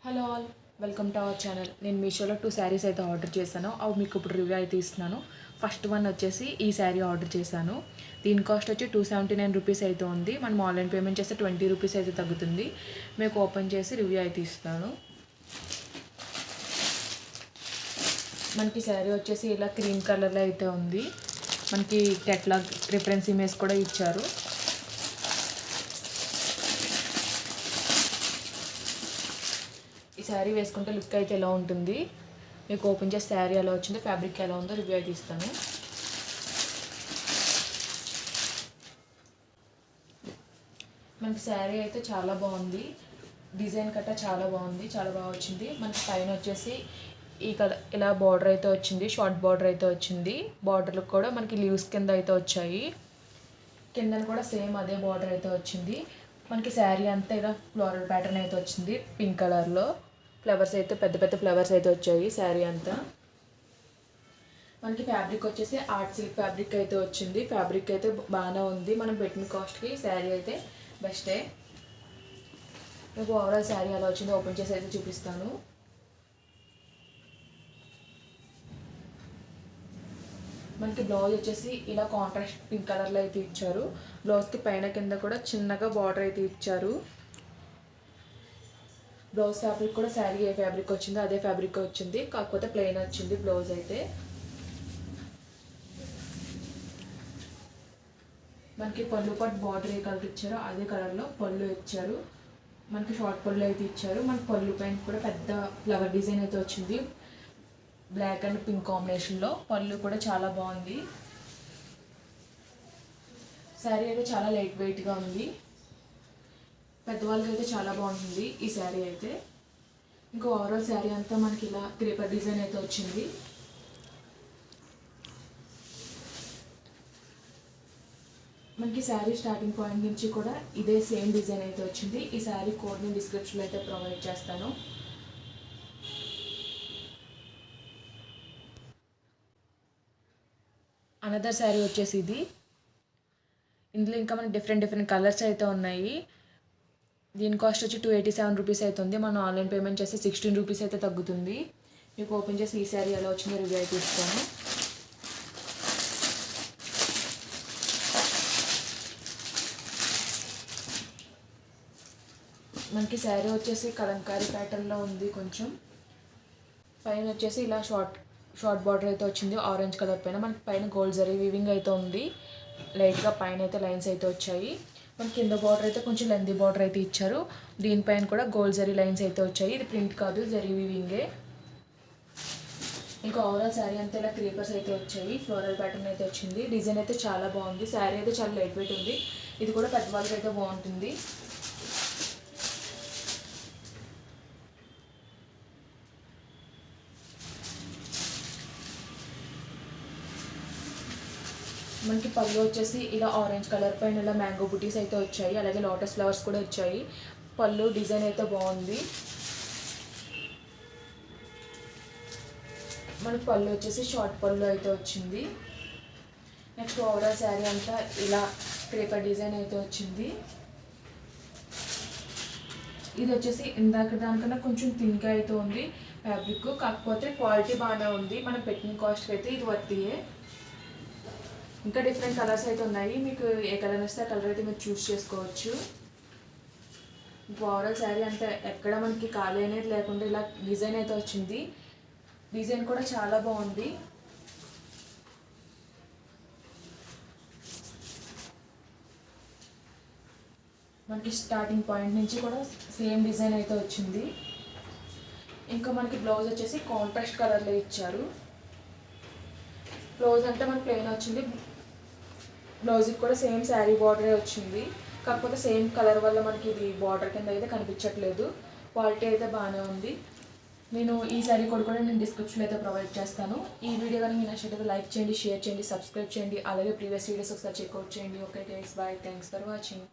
Hello all, welcome to our channel. నేను మీషోలో 2 శారీస్ అయితే ఆర్డర్ చేశాను. అవి మీకు ఇప్పుడు రివ్యూ అయితే ఇస్తున్నాను. ఫస్ట్ వన్ వచ్చేసి ఈ శారీ ఆర్డర్ చేశాను. దీని కాస్ట్ వచ్చి 279 రూపీస్ అయితే ఉంది. మనం ఆన్లైన్ పేమెంట్ చేస్తే 20 రూపీస్ అయితే తగ్గుతుంది. మీకు ఓపెన్ చేసి రివ్యూ అయితే ఇస్తాను. మనకి శారీ వచ్చేసి ఇలా క్రీమ్ కలర్లో అయితే ఉంది. మనకి కేటలాగ్ రిఫరెన్స్ ఇమేజ్ కూడా ఇచ్చారు. ఈ శారీ వేసుకుంటే లుక్ అయితే ఎలా ఉంటుంది, మీకు ఓపెన్ చేసి శారీ ఎలా వచ్చిందో, ఫ్యాబ్రిక్ ఎలా ఉందో రివ్యూ అయితే ఇస్తాను. మనకి శారీ అయితే చాలా బాగుంది. డిజైన్ కట్ట చాలా బాగుంది, చాలా బాగా వచ్చింది. మనకి పైన వచ్చేసి ఈ కలర్ ఇలా బార్డర్ అయితే వచ్చింది, షార్ట్ బార్డర్ అయితే వచ్చింది. బార్డర్లకు కూడా మనకి లీవ్స్ కింద అయితే వచ్చాయి. కింద కూడా సేమ్ అదే బార్డర్ అయితే వచ్చింది. మనకి శారీ అంతా ఇలా ఫ్లోరల్ ప్యాటర్న్ అయితే వచ్చింది. పింక్ కలర్లో ఫ్లవర్స్ అయితే పెద్ద పెద్ద ఫ్లవర్స్ అయితే వచ్చాయి శారీ అంతా. మనకి ఫ్యాబ్రిక్ వచ్చేసి ఆర్ట్ సిల్క్ ఫ్యాబ్రిక్ అయితే వచ్చింది. ఫ్యాబ్రిక్ అయితే బాగానే ఉంది. మనం పెట్టిన కాస్ట్కి శారీ అయితే బెస్టే. మీకు ఓవరాల్ శారీ ఎలా వచ్చిందో ఓపెన్ చేసి అయితే చూపిస్తాను. మనకి బ్లౌజ్ వచ్చేసి ఇలా కాంట్రాస్ట్ పింక్ కలర్లో అయితే ఇచ్చారు. బ్లౌజ్కి పైన కింద కూడా చిన్నగా బార్డర్ అయితే ఇచ్చారు. బ్లౌజ్ ఫ్యాబ్రిక్ కూడా శారీ ఏ ఫ్యాబ్రిక్ వచ్చిందో అదే ఫ్యాబ్రిక్ వచ్చింది, కాకపోతే ప్లెయిన్ వచ్చింది బ్లౌజ్ అయితే. మనకి పళ్ళు పాటు బార్డర్ ఏ కలర్ ఇచ్చారో అదే కలర్లో పళ్ళు ఇచ్చారు. మనకి షార్ట్ పళ్ళు అయితే ఇచ్చారు. మనకి పళ్ళు పైన కూడా పెద్ద ఫ్లవర్ డిజైన్ అయితే వచ్చింది, బ్లాక్ అండ్ పింక్ కాంబినేషన్లో. పళ్ళు కూడా చాలా బాగుంది. శారీ అయితే చాలా లైట్ వెయిట్గా ఉంది. పెద్దవాళ్ళకి అయితే చాలా బాగుంటుంది ఈ శారీ అయితే. ఇంకా ఓవరాల్ శారీ అంతా మనకి ఇలా క్రేపర్ డిజైన్ అయితే వచ్చింది. మనకి శారీ స్టార్టింగ్ పాయింట్ నుంచి కూడా ఇదే సేమ్ డిజైన్ అయితే వచ్చింది. ఈ శారీ కోడ్ నేను డిస్క్రిప్షన్లో అయితే ప్రొవైడ్ చేస్తాను. అనదర్ శారీ వచ్చేసి ఇది. ఇందులో ఇంకా మనకి డిఫరెంట్ కలర్స్ అయితే ఉన్నాయి. దీని కాస్ట్ వచ్చి 287 రూపీస్ అవుతుంది. మనం ఆన్లైన్ పేమెంట్ చేస్తే 16 రూపీస్ అయితే తగ్గుతుంది. మీకు ఓపెన్ చేసి ఈ శారీ ఎలా వచ్చిందో రివ్యూ అయితే ఇస్తాను. మనకి శారీ వచ్చేసి కలంకారీ ప్యాటర్న్లో ఉంది. కొంచెం పైన వచ్చేసి ఇలా షార్ట్ బార్డర్ అయితే వచ్చింది ఆరెంజ్ కలర్ పైన. మనకి పైన గోల్డ్ జరీ వీవింగ్ అయితే ఉంది. లైట్గా పైన అయితే లైన్స్ అయితే వచ్చాయి. మన కింద బార్డర్ అయితే కొంచెం లెందీ బార్డర్ అయితే ఇచ్చారు. దీనిపైన కూడా గోల్డ్ జరీ లైన్స్ అయితే వచ్చాయి. ఇది ప్రింట్ కాదు, జరీ వీవింగే. ఇంకా ఓవరాల్ శారీ అంతా ఇలా క్రీపర్స్ అయితే వచ్చాయి. ఫ్లోరల్ ప్యాటర్న్ అయితే వచ్చింది. డిజైన్ అయితే చాలా బాగుంది. శారీ అయితే చాలా లైట్ వెయిట్ ఉంది. ఇది కూడా పెద్దవాళ్ళకి అయితే బాగుంటుంది. మనకి పళ్ళు వచ్చేసి ఇలా ఆరెంజ్ కలర్ పైన ఇలా మ్యాంగో బుటీస్ అయితే వచ్చాయి. అలాగే లోటస్ ఫ్లవర్స్ కూడా వచ్చాయి. పళ్ళు డిజైన్ అయితే బాగుంది. మనకి పళ్ళు వచ్చేసి షార్ట్ పళ్ళు అయితే వచ్చింది. నెక్స్ట్ ఓవరాల్ శారీ అంతా ఇలా క్రేపర్ డిజైన్ అయితే వచ్చింది. ఇది వచ్చేసి ఇందాక దానికన్నా కొంచెం థిన్గా అయితే ఉంది ఫ్యాబ్రిక్, కాకపోతే క్వాలిటీ బాగానే ఉంది. మనం పెట్టిన కాస్ట్కి అయితే ఇది వర్తియే. ఇంకా డిఫరెంట్ కలర్స్ అయితే ఉన్నాయి. మీకు ఏ కలర్ వస్తే ఆ కలర్ అయితే మీరు చూస్ చేసుకోవచ్చు. ఓవరాల్ శారీ అంటే ఎక్కడ మనకి ఖాళీ అనేది లేకుండా ఇలా డిజైన్ అయితే వచ్చింది. డిజైన్ కూడా చాలా బాగుంది. మనకి స్టార్టింగ్ పాయింట్ నుంచి కూడా సేమ్ డిజైన్ అయితే వచ్చింది. ఇంకా మనకి బ్లౌజ్ వచ్చేసి కాంట్రాస్ట్ కలర్లో ఇచ్చారు. బ్లౌజ్ అంటే మనకి ప్లెయిన్ వచ్చింది. బ్లౌజ్కి కూడా సేమ్ శారీ బార్డరే వచ్చింది, కాకపోతే సేమ్ కలర్ వల్ల మనకి ఇది బార్డర్ కింద అయితే కనిపించట్లేదు. క్వాలిటీ అయితే బాగానే ఉంది. నేను ఈ శారీ కోడ్ కూడా నేను డిస్క్రిప్షన్లో అయితే ప్రొవైడ్ చేస్తాను. ఈ వీడియో కానీ మీరు నచ్చినట్లయితే లైక్ చేయండి, షేర్ చేయండి, సబ్స్క్రైబ్ చేయండి. అలాగే ప్రీవియస్ వీడియోస్ ఒకసారి చెక్అవుట్ చేయండి. Okay guys, bye, thanks for watching.